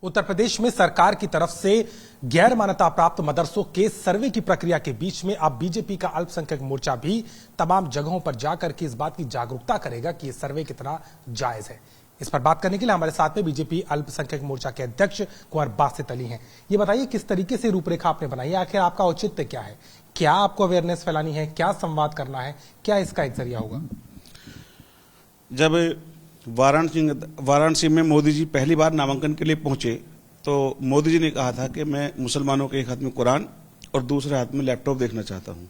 उत्तर प्रदेश में सरकार की तरफ से गैर मान्यता प्राप्त मदरसों के सर्वे की प्रक्रिया के बीच में अब बीजेपी का अल्पसंख्यक मोर्चा भी तमाम जगहों पर जाकर के इस बात की जागरूकता करेगा कि यह सर्वे कितना जायज है। इस पर बात करने के लिए हमारे साथ में बीजेपी अल्पसंख्यक मोर्चा के अध्यक्ष कुंवर बासित अली हैं। ये बताइए किस तरीके से रूपरेखा आपने बनाई है, आखिर आपका औचित्य क्या है, क्या आपको अवेयरनेस फैलानी है, क्या संवाद करना है, क्या इसका एक जरिया होगा? जब वाराणसी में मोदी जी पहली बार नामांकन के लिए पहुंचे तो मोदी जी ने कहा था कि मैं मुसलमानों के एक हाथ में कुरान और दूसरे हाथ में लैपटॉप देखना चाहता हूं।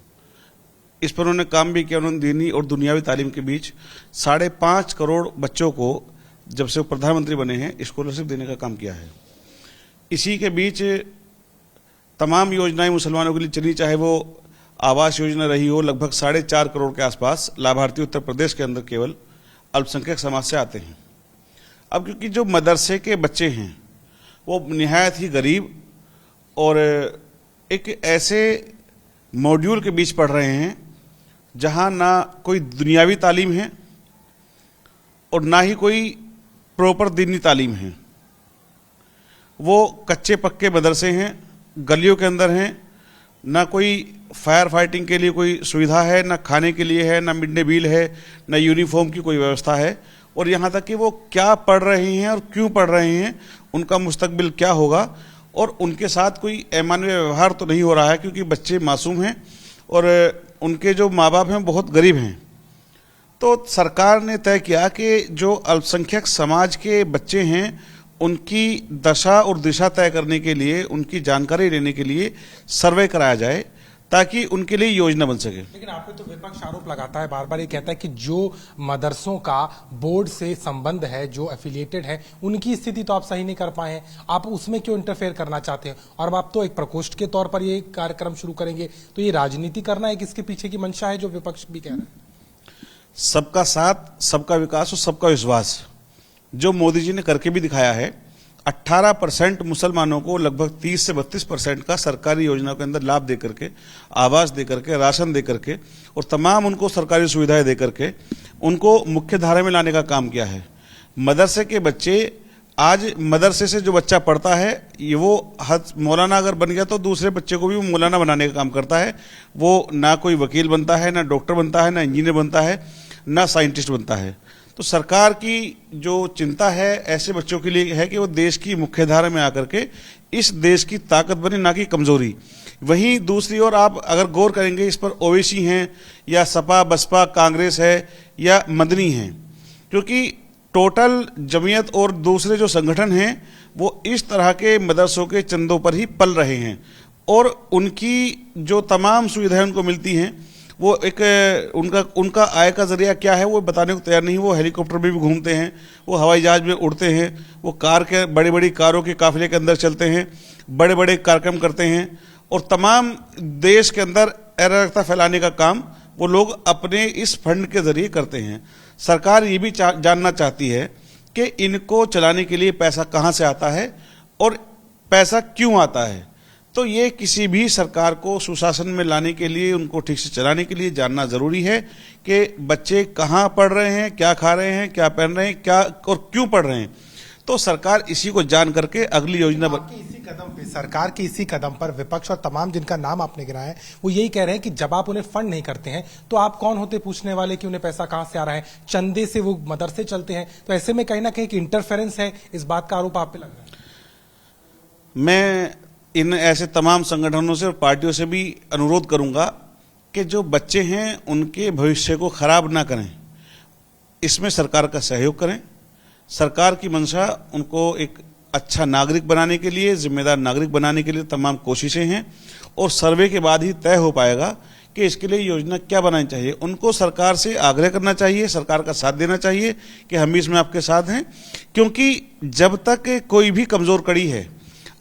इस पर उन्होंने काम भी किया। उन्होंने दीनी और दुनियावी तालीम के बीच 5.5 करोड़ बच्चों को जब से वो प्रधानमंत्री बने हैं स्कॉलरशिप देने का काम किया है। इसी के बीच तमाम योजनाएं मुसलमानों के लिए चली, चाहे वो आवास योजना रही हो। लगभग 4.5 करोड़ के आसपास लाभार्थी उत्तर प्रदेश के अंदर केवल अल्पसंख्यक समाज से आते हैं। अब क्योंकि जो मदरसे के बच्चे हैं वो निहायत ही गरीब और एक ऐसे मॉड्यूल के बीच पढ़ रहे हैं जहां ना कोई दुनियावी तालीम है और ना ही कोई प्रॉपर दीनी तालीम है। वो कच्चे पक्के मदरसे हैं, गलियों के अंदर हैं, ना कोई फायर फाइटिंग के लिए कोई सुविधा है, ना खाने के लिए है, ना मिड डे मील है, ना यूनिफॉर्म की कोई व्यवस्था है। और यहाँ तक कि वो क्या पढ़ रहे हैं और क्यों पढ़ रहे हैं, उनका मुस्तकबिल क्या होगा, और उनके साथ कोई अमानवीय व्यवहार तो नहीं हो रहा है क्योंकि बच्चे मासूम हैं और उनके जो माँ बाप हैं बहुत गरीब हैं। तो सरकार ने तय किया कि जो अल्पसंख्यक समाज के बच्चे हैं उनकी दशा और दिशा तय करने के लिए, उनकी जानकारी लेने के लिए सर्वे कराया जाए ताकि उनके लिए योजना बन सके। लेकिन आप पे तो विपक्ष आरोप लगाता है, बार बार ये कहता है कि जो मदरसों का बोर्ड से संबंध है, जो एफिलिएटेड है, उनकी स्थिति तो आप सही नहीं कर पाए हैं, आप उसमें क्यों इंटरफेयर करना चाहते हैं? और आप तो एक प्रकोष्ठ के तौर पर ये कार्यक्रम शुरू करेंगे, तो ये राजनीति करना है, किसके पीछे की मंशा है जो विपक्ष भी कह रहा है? सबका साथ, सबका विकास और सबका विश्वास जो मोदी जी ने करके भी दिखाया है। 18% मुसलमानों को लगभग 30 से 32% का सरकारी योजना के अंदर लाभ देकर के, आवास देकर के, राशन देकर के और तमाम उनको सरकारी सुविधाएं देकर के उनको मुख्य धारा में लाने का काम किया है। मदरसे के बच्चे, आज मदरसे से जो बच्चा पढ़ता है ये वो मौलाना अगर बन गया तो दूसरे बच्चे को भी वो मौलाना बनाने का काम करता है। वो ना कोई वकील बनता है, ना डॉक्टर बनता है, ना इंजीनियर बनता है, ना साइंटिस्ट बनता है। तो सरकार की जो चिंता है ऐसे बच्चों के लिए है कि वो देश की मुख्यधारा में आकर के इस देश की ताकत बने, ना कि कमजोरी। वहीं दूसरी ओर आप अगर गौर करेंगे इस पर ओवैसी हैं या सपा बसपा कांग्रेस है या मदनी हैं, क्योंकि टोटल जमीयत और दूसरे जो संगठन हैं वो इस तरह के मदरसों के चंदों पर ही पल रहे हैं और उनकी जो तमाम सुविधाएं उनको मिलती हैं वो एक उनका आय का जरिया क्या है वो बताने को तैयार नहीं। वो हेलीकॉप्टर में भी घूमते हैं, वो हवाई जहाज में उड़ते हैं, वो कार के बड़ी बड़ी कारों के काफिले के अंदर चलते हैं, बड़े बड़े कार्यक्रम करते हैं और तमाम देश के अंदर अराजकता फैलाने का काम वो लोग अपने इस फंड के जरिए करते हैं। सरकार ये भी जानना चाहती है कि इनको चलाने के लिए पैसा कहाँ से आता है और पैसा क्यों आता है। तो ये किसी भी सरकार को सुशासन में लाने के लिए, उनको ठीक से चलाने के लिए जानना जरूरी है कि बच्चे कहाँ पढ़ रहे हैं, क्या खा रहे हैं, क्या पहन रहे हैं, क्या और क्यों पढ़ रहे हैं। तो सरकार इसी को जान करके अगली योजना सरकार के इसी कदम पर विपक्ष और तमाम जिनका नाम आपने गिनाया है वो यही कह रहे हैं कि जब आप उन्हें फंड नहीं करते हैं तो आप कौन होते पूछने वाले कि उन्हें पैसा कहां से आ रहा है? चंदे से वो मदरसे चलते हैं, तो ऐसे में कहीं ना कहीं इंटरफेरेंस है, इस बात का आरोप आप पे लग रहा है। मैं इन ऐसे तमाम संगठनों से और पार्टियों से भी अनुरोध करूंगा कि जो बच्चे हैं उनके भविष्य को खराब ना करें, इसमें सरकार का सहयोग करें। सरकार की मंशा उनको एक अच्छा नागरिक बनाने के लिए, जिम्मेदार नागरिक बनाने के लिए तमाम कोशिशें हैं और सर्वे के बाद ही तय हो पाएगा कि इसके लिए योजना क्या बनानी चाहिए। उनको सरकार से आग्रह करना चाहिए, सरकार का साथ देना चाहिए कि हम भी इसमें आपके साथ हैं, क्योंकि जब तक कोई भी कमजोर कड़ी है,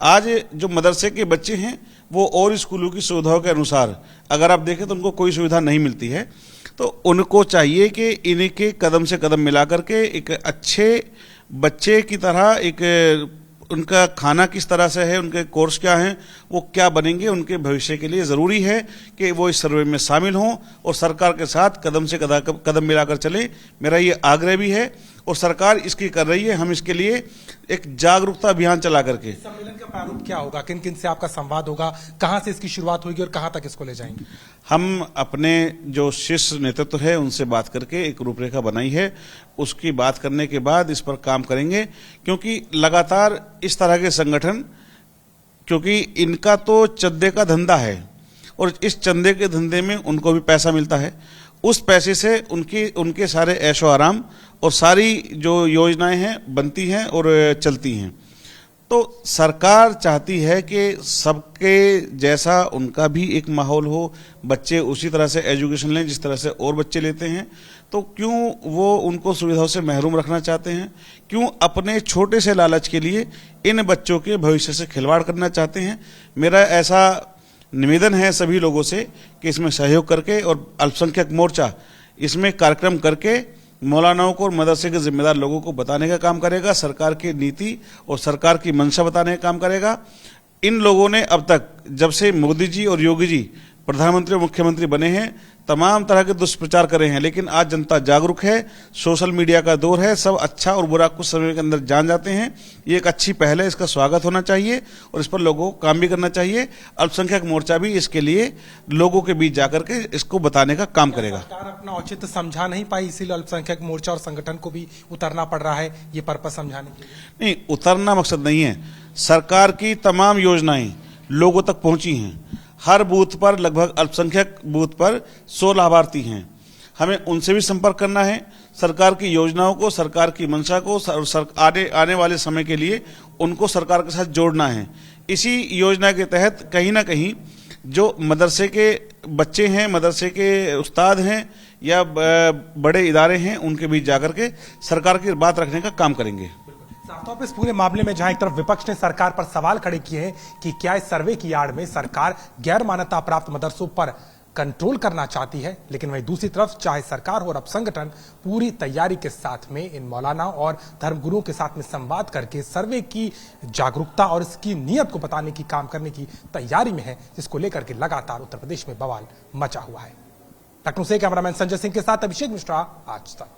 आज जो मदरसे के बच्चे हैं वो और स्कूलों की सुविधाओं के अनुसार अगर आप देखें तो उनको कोई सुविधा नहीं मिलती है, तो उनको चाहिए कि इनके कदम से कदम मिला करके एक अच्छे बच्चे की तरह एक उनका खाना किस तरह से है, उनके कोर्स क्या हैं, वो क्या बनेंगे, उनके भविष्य के लिए ज़रूरी है कि वो इस सर्वे में शामिल हों और सरकार के साथ कदम से कदम मिलाकर चले। मेरा ये आग्रह भी है और सरकार इसकी कर रही है। हम इसके लिए एक जागरूकता अभियान चला करके। सम्मेलन का प्रारूप क्या होगा, किन किन से आपका संवाद होगा, कहां से इसकी शुरुआत होगी और कहां तक इसको ले जाएंगे? हम अपने जो शीर्ष नेतृत्व है उनसे बात करके एक रूपरेखा बनाई है, उसकी बात करने के बाद इस पर काम करेंगे, क्योंकि लगातार इस तरह के संगठन, क्योंकि इनका तो चंदे का धंधा है और इस चंदे के धंधे में उनको भी पैसा मिलता है, उस पैसे से उनके सारे ऐशो आराम और सारी जो योजनाएं हैं बनती हैं और चलती हैं। तो सरकार चाहती है कि सबके जैसा उनका भी एक माहौल हो, बच्चे उसी तरह से एजुकेशन लें जिस तरह से और बच्चे लेते हैं। तो क्यों वो उनको सुविधाओं से महरूम रखना चाहते हैं, क्यों अपने छोटे से लालच के लिए इन बच्चों के भविष्य से खिलवाड़ करना चाहते हैं। मेरा ऐसा निवेदन है सभी लोगों से कि इसमें सहयोग करके और अल्पसंख्यक मोर्चा इसमें कार्यक्रम करके मौलानाओं को और मदरसे के जिम्मेदार लोगों को बताने का काम करेगा, सरकार की नीति और सरकार की मंशा बताने का काम करेगा। इन लोगों ने अब तक जब से मोदी जी और योगी जी प्रधानमंत्री और मुख्यमंत्री बने हैं तमाम तरह के दुष्प्रचार करे हैं, लेकिन आज जनता जागरूक है, सोशल मीडिया का दौर है, सब अच्छा और बुरा कुछ समय के अंदर जान जाते हैं। ये एक अच्छी पहल है, इसका स्वागत होना चाहिए और इस पर लोगों को काम भी करना चाहिए। अल्पसंख्यक मोर्चा भी इसके लिए लोगों के बीच जाकर के इसको बताने का काम करेगा। सरकार अपना औचित्य समझा नहीं पाई, इसीलिए अल्पसंख्यक मोर्चा और संगठन को भी उतरना पड़ रहा है ये पर्पस समझाने के लिए। नहीं, उतरना मकसद नहीं है। सरकार की तमाम योजनाएं लोगों तक पहुंची हैं। हर बूथ पर लगभग अल्पसंख्यक बूथ पर 100 लाभार्थी हैं। हमें उनसे भी संपर्क करना है, सरकार की योजनाओं को, सरकार की मंशा को आने वाले समय के लिए उनको सरकार के साथ जोड़ना है। इसी योजना के तहत कहीं ना कहीं जो मदरसे के बच्चे हैं, मदरसे के उस्ताद हैं या बड़े इदारे हैं, उनके बीच जाकर के सरकार की बात रखने का काम करेंगे। साफ तौर पर इस पूरे मामले में जहां एक तरफ विपक्ष ने सरकार पर सवाल खड़े किए हैं कि क्या इस सर्वे की आड़ में सरकार गैर मान्यता प्राप्त मदरसों पर कंट्रोल करना चाहती है, लेकिन वहीं दूसरी तरफ चाहे सरकार हो और अब संगठन पूरी तैयारी के साथ में इन मौलानाओं और धर्मगुरुओं के साथ में संवाद करके सर्वे की जागरूकता और इसकी नीयत को बताने की काम करने की तैयारी में है, जिसको लेकर के लगातार उत्तर प्रदेश में बवाल मचा हुआ है। लखनऊ से कैमरामैन संजय सिंह के साथ अभिषेक मिश्रा, आज तक।